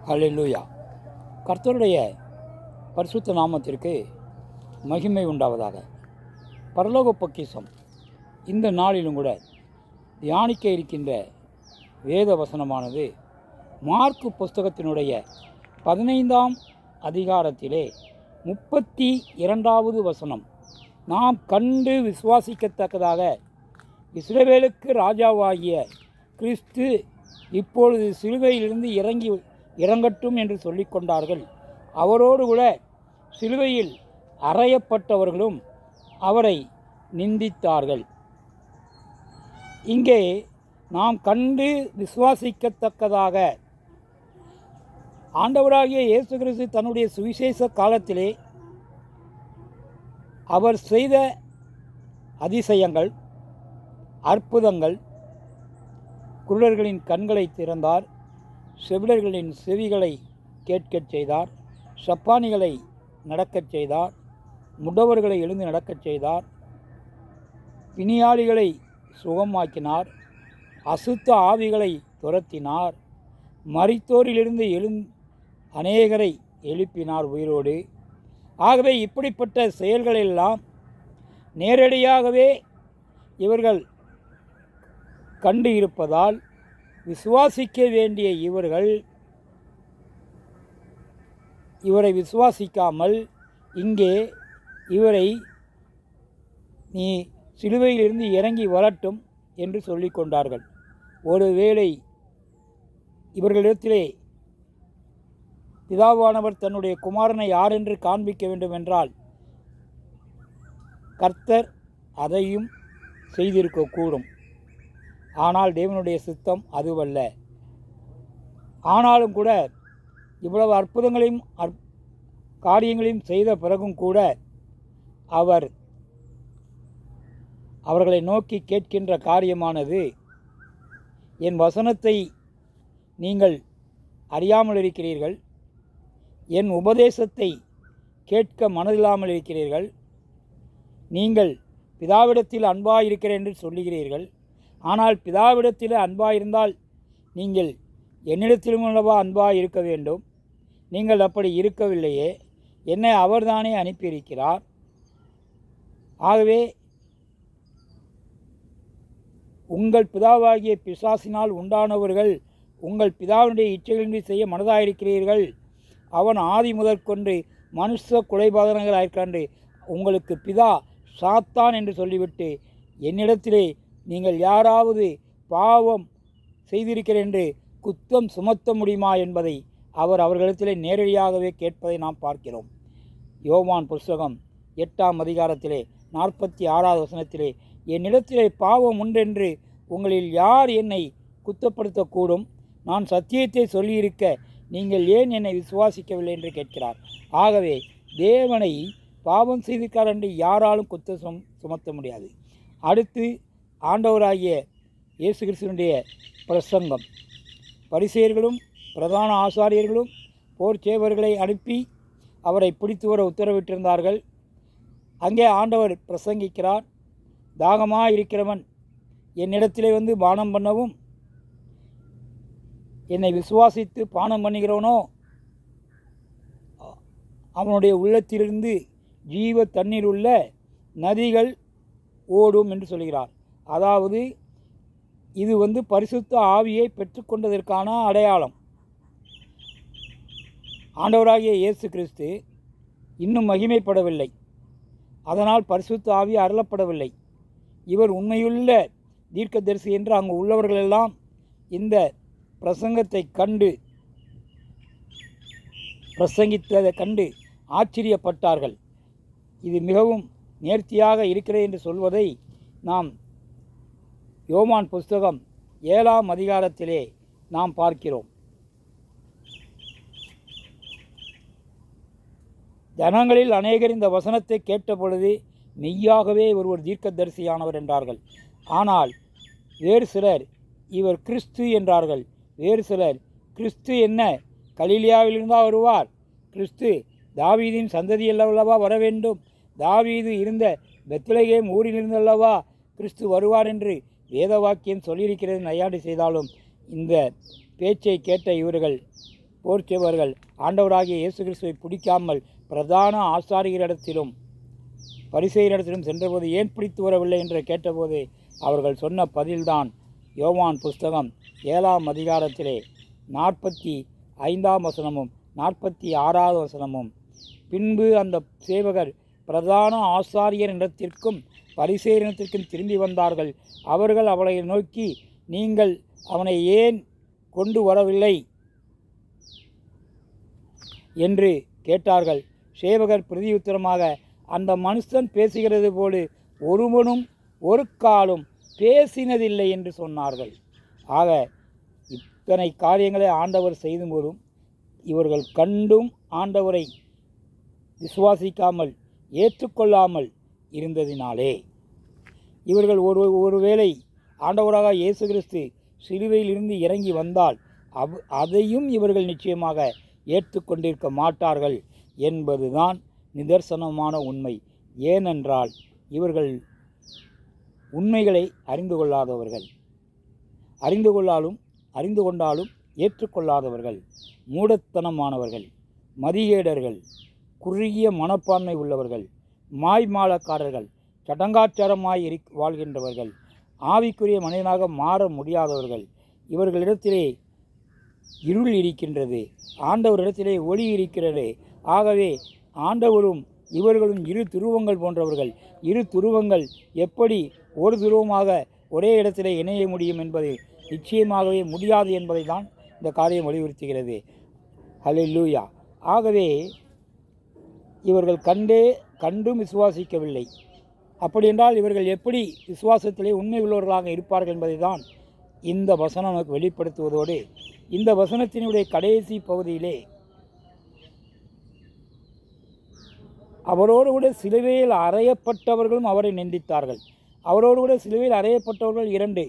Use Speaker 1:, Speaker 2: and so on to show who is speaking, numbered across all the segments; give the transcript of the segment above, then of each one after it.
Speaker 1: ஹல்லேலூயா. கர்த்தருடைய பரிசுத்த நாமத்திற்கு மகிமை உண்டாவதாக. பரலோக பொக்கிஷம் இந்த நாளிலும் கூட தியானிக்க இருக்கின்ற வேத வசனமானது மார்க்கு புஸ்தகத்தினுடைய 15ஆம் அதிகாரத்திலே 32வது வசனம். நாம் கண்டு விசுவாசிக்கத்தக்கதாக இஸ்ரவேலுக்கு ராஜாவாகிய கிறிஸ்து இப்பொழுது சிலுவையிலிருந்து இறங்கட்டும் என்று சொல்லிக் கொண்டார்கள். அவரோடு கூட சிலுவையில் அறையப்பட்டவர்களும் அவரை நிந்தித்தார்கள். இங்கே நாம் கண்டு விசுவாசிக்கத்தக்கதாக ஆண்டவராகிய இயேசு கிறிஸ்து தன்னுடைய சுவிசேஷ காலத்திலே அவர் செய்த அதிசயங்கள், அற்புதங்கள், குருடர்களின் கண்களை திறந்தார், செவிடர்களின் செவிகளை கேட்கச் செய்தார், சப்பானிகளை நடக்கச் செய்தார், முடவர்களை எழுந்து நடக்கச் செய்தார், பிணியாளிகளை சுகமாக்கினார், அசுத்த ஆவிகளை துரத்தினார், மரித்தோரிலிருந்து அநேகரை எழுப்பினார் உயிரோடு. ஆகவே இப்படிப்பட்ட செயல்களெல்லாம் நேரடியாகவே இவர்கள் கண்டு இருப்பதால் விசுவாசிக்க வேண்டிய இவர்கள் இவரை விசுவாசிக்காமல் இங்கே இவரை நீ சிலுவையிலிருந்து இறங்கி வரட்டும் என்று சொல்லி கொண்டார்கள். ஒருவேளை இவர்களிடத்திலே பிதாவானவர் தன்னுடைய குமாரனை யார் என்று காண்பிக்க வேண்டும் என்றால் கர்த்தர் அதையும் செய்திருக்கக்கூடும். ஆனால் தேவனுடைய சித்தம் அதுவல்ல. ஆனாலும் கூட இவ்வளவு அற்புதங்களையும் காரியங்களையும் செய்த பிறகும் கூட அவர்களை நோக்கி கேட்கின்ற காரியமானது, என் வசனத்தை நீங்கள் அறியாமல் இருக்கிறீர்கள், என் உபதேசத்தை கேட்க மனதில்லாமல் இருக்கிறீர்கள், நீங்கள் பிதாவிடத்தில் அன்பாயிருக்கிறேன் என்று சொல்லுகிறீர்கள், ஆனால் பிதாவிடத்தில் அன்பாயிருந்தால் நீங்கள் என்னிடத்திலும் அல்லவா அன்பாக இருக்க வேண்டும். நீங்கள் அப்படி இருக்கவில்லையே, என்னை அவர்தானே அனுப்பியிருக்கிறார். ஆகவே உங்கள் பிதாவாகிய பிசாசினால் உண்டானவர்கள் உங்கள் பிதாவினுடைய இச்சைகளின்றி செய்ய மனதாயிருக்கிறீர்கள். அவன் ஆதி முதற்கொண்டு மனுஷ கொலைபாதகனாயிருக்கான். உங்களுக்கு பிதா சாத்தான் என்று சொல்லிவிட்டு என்னிடத்திலே நீங்கள் யாராவது பாவம் செய்திருக்கிறேன் என்று குத்தம் சுமத்த முடியுமா என்பதை அவர்களிடத்திலே நேரடியாகவே கேட்பதை நாம் பார்க்கிறோம். யோவான் புஸ்தகம் 8ஆம் அதிகாரத்திலே 46வது வசனத்திலே, என்னிடத்திலே பாவம் உண்டென்று உங்களில் யார் என்னை குத்தப்படுத்தக்கூடும்? நான் சத்தியத்தை சொல்லியிருக்க நீங்கள் ஏன் என்னை விசுவாசிக்கவில்லை என்று கேட்கிறார். ஆகவே தேவனை பாவம் செய்திருக்கார் என்று யாராலும் குற்றம் சுமத்த முடியாது. அடுத்து ஆண்டவராகிய இயேசு கிறிஸ்துவினுடைய பிரசங்கம். பரிசேயர்களும் பிரதான ஆசாரியர்களும் போர்ச்சேவர்களை அனுப்பி அவரை பிடித்து வர உத்தரவிட்டிருந்தார்கள். அங்கே ஆண்டவர் பிரசங்கிக்கிறார். தாகமாக இருக்கிறவன் என்னிடத்திலே வந்து பானம் பண்ணவும், என்னை விசுவாசித்து பானம் பண்ணுகிறவனோ அவனுடைய உள்ளத்திலிருந்து ஜீவ தண்ணீர் உள்ள நதிகள் ஓடும் என்று சொல்கிறார். அதாவது இது பரிசுத்த ஆவியை பெற்றுக்கொண்டதற்கான அடையாளம். ஆண்டவராகிய இயேசு கிறிஸ்து இன்னும் மகிமைப்படவில்லை, அதனால் பரிசுத்த ஆவி அருளப்படவில்லை. இவர் உண்மையுள்ள தீர்க்கதரிசி என்று அங்கு உள்ளவர்களெல்லாம் இந்த பிரசங்கத்தை பிரசங்கித்ததை கண்டு ஆச்சரியப்பட்டார்கள். இது மிகவும் நேர்த்தியாக இருக்கிறது என்று சொல்வதை நாம் யோவான் புஸ்தகம் 7ஆம் அதிகாரத்திலே நாம் பார்க்கிறோம். ஜனங்களில் அநேகர் இந்த வசனத்தை கேட்டபொழுது மெய்யாகவே இவர் ஒரு தீர்க்கதரிசியானவர் என்றார்கள். ஆனால் வேறு சிலர் இவர் கிறிஸ்து என்றார்கள். வேறு சிலர் கிறிஸ்து என்ன கலிலியாவிலிருந்தால் வருவார்? கிறிஸ்து தாவீதின் சந்ததியல்லவா வர வேண்டும்? தாவீது இருந்த பெத்லகேம் ஊரிலிருந்தல்லவா கிறிஸ்து வருவார் என்று வேத வாக்கியம் சொல்லியிருக்கிறது நையாண்டி செய்தாலும் இந்த பேச்சை கேட்ட இவர்கள் போர்ச்சேவர்கள் ஆண்டவராகிய இயேசு கிறிஸ்துவை பிடிக்காமல் பிரதான ஆசாரியரிடத்திலும் பரிசேயரிடத்திலும் சென்றபோது ஏன் பிடித்து வரவில்லை என்று கேட்டபோது அவர்கள் சொன்ன பதில்தான் யோவான் புஸ்தகம் 7ஆம் அதிகாரத்திலே 45ஆம் வசனமும் 46ஆவது வசனமும். பின்பு அந்த சேவகர் பிரதான ஆசாரியரிடத்திற்கும் பரிசேயரிடத்திற்கும் திரும்பி வந்தார்கள். அவர்கள் அவளை நோக்கி, நீங்கள் அவனை ஏன் கொண்டு வரவில்லை என்று கேட்டார்கள். சேவகர் பிரதியுத்தரமாக, அந்த மனுஷன் பேசுகிறது போல ஒருவனும் ஒரு காலும் பேசினதில்லை என்று சொன்னார்கள். ஆக இத்தனை காரியங்களை ஆண்டவர் செய்தும் போதும் இவர்கள் கண்டும் ஆண்டவரை விசுவாசிக்காமல் ஏற்றுக்கொள்ளாமல் இருந்ததினாலே இவர்கள் ஒருவேளை ஆண்டவராக இயேசு கிறிஸ்து சிலுவையில் இருந்து இறங்கி வந்தால் அதையும் இவர்கள் நிச்சயமாக ஏற்றுக்கொண்டிருக்க மாட்டார்கள் என்பதுதான் நிதர்சனமான உண்மை. ஏனென்றால் இவர்கள் உண்மைகளை அறிந்து கொள்ளாதவர்கள், அறிந்து கொண்டாலும் ஏற்றுக்கொள்ளாதவர்கள், மூடத்தனமானவர்கள், மதிகேடர்கள், குறுகிய மனப்பான்மை உள்ளவர்கள், மாய்மாலக்காரர்கள், சடங்காச்சாரமாய் வாழ்கின்றவர்கள், ஆவிக்குரிய மனிதனாக மாற முடியாதவர்கள். இவர்களிடத்திலே இருள் இருக்கின்றது, ஆண்டவரிடத்திலே ஒளி இருக்கிறது. ஆகவே ஆண்டவரும் இவர்களும் இரு துருவங்கள் போன்றவர்கள். இரு துருவங்கள் எப்படி ஒரு துருவமாக ஒரே இடத்திலே இணைய முடியும் என்பது நிச்சயமாகவே முடியாது என்பதை தான் இந்த காரியம் வலியுறுத்துகிறது. ஹல்லேலூயா. ஆகவே இவர்கள் கண்டும் விசுவாசிக்கவில்லை. அப்படி என்றால் இவர்கள் எப்படி விசுவாசத்திலே உண்மை உள்ளவர்களாக இருப்பார்கள் என்பதை தான் இந்த வசனம் நமக்கு வெளிப்படுத்துவதோடு, இந்த வசனத்தினுடைய கடைசி பகுதியிலே அவரோடு கூட சிலுவையில் அறையப்பட்டவர்களும் அவரை நிந்தித்தார்கள். அவரோடு கூட சிலுவையில் அறையப்பட்டவர்கள் 2.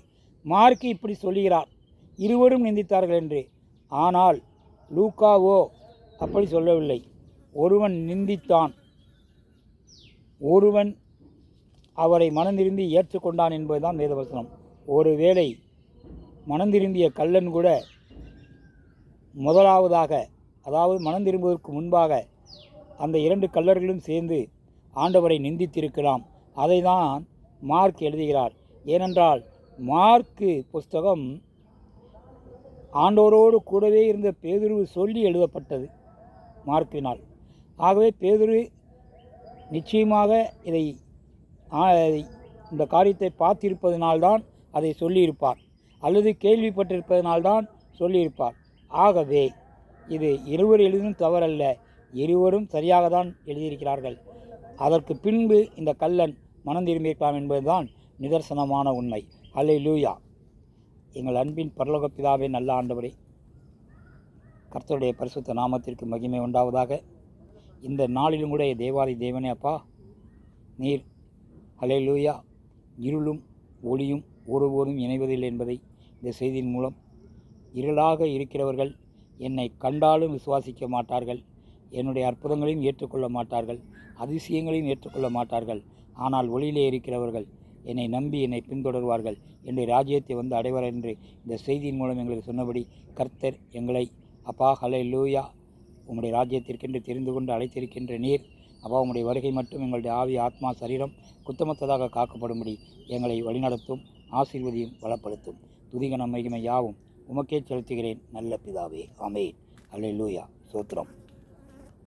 Speaker 1: மார்க்கு இப்படி சொல்லுகிறார், இருவரும் நிந்தித்தார்கள் என்று. ஆனால் லூக்காவோ அப்படி சொல்லவில்லை. ஒருவன் நிந்தித்தான், ஒருவன் அவரை மனந்திருந்தி ஏற்றுக்கொண்டான் என்பதுதான் வேதவசனம். ஒருவேளை மனந்திருந்திய கள்ளன் கூட முதலாவதாக, அதாவது மனந்திரும்புவதற்கு முன்பாக அந்த 2 கள்ளர்களும் சேர்ந்து ஆண்டவரை நிந்தித்திருக்கலாம். அதை தான் மார்க் எழுதுகிறார். ஏனென்றால் மார்க்கு புஸ்தகம் ஆண்டவரோடு கூடவே இருந்த பேதுரு சொல்லி எழுதப்பட்டது மார்க்கினால். ஆகவே பேதுரு நிச்சயமாக இந்த காரியத்தை பார்த்திருப்பதனால்தான் அதை சொல்லியிருப்பார், அல்லது கேள்விப்பட்டிருப்பதனால்தான் சொல்லியிருப்பார். ஆகவே இது இருவர் எழுதும் தவறல்ல, இருவரும் சரியாக தான் எழுதியிருக்கிறார்கள். அதற்கு பின்பு இந்த கள்ளன் மனம் திரும்பியிருக்கலாம் என்பதுதான் நிதர்சனமான உண்மை. அல்லேலூயா. எங்கள் அன்பின் பரலோக பிதாவே, நல்ல ஆண்டவரே, கர்த்தருடைய பரிசுத்த நாமத்திற்கு மகிமை உண்டாவதாக. இந்த நாளிலும் கூட தேவாதி தேவனே அப்பா, நீர் அல்லேலூயா இருளும் ஒளியும் ஒருபோதும் இணைவதில்லை என்பதை இந்த செய்தியின் மூலம், இருளாக இருக்கிறவர்கள் என்னை கண்டாலும் விசுவாசிக்க மாட்டார்கள், என்னுடைய அற்புதங்களையும் ஏற்றுக்கொள்ள மாட்டார்கள், அதிசயங்களையும் ஏற்றுக்கொள்ள மாட்டார்கள். ஆனால் ஒளியிலே இருக்கிறவர்கள் என்னை நம்பி என்னை பின்தொடர்வார்கள், என்னுடைய ராஜ்யத்தை வந்து அடைவர் என்று இந்த செய்தியின் மூலம் எங்களுக்கு சொன்னபடி கர்த்தர் எங்களை அப்பா ஹல்லேலூயா உம்முடைய ராஜ்யத்திற்கென்று தெரிந்து கொண்டு அழைத்திருக்கின்ற நீர் அப்பா, உம்முடைய வருகை மட்டும் எங்களுடைய ஆவி ஆத்மா சரீரம் குத்தமத்ததாக காக்கப்படும்படி எங்களை வழிநடத்தும், ஆசீர்வதியும் பலப்படுத்தும். துதிகன மகிமை யாவும் உமக்கே செலுத்துகிறேன் நல்ல பிதாவே. ஆமென். அல்லேலூயா. ஸ்தோத்திரம்.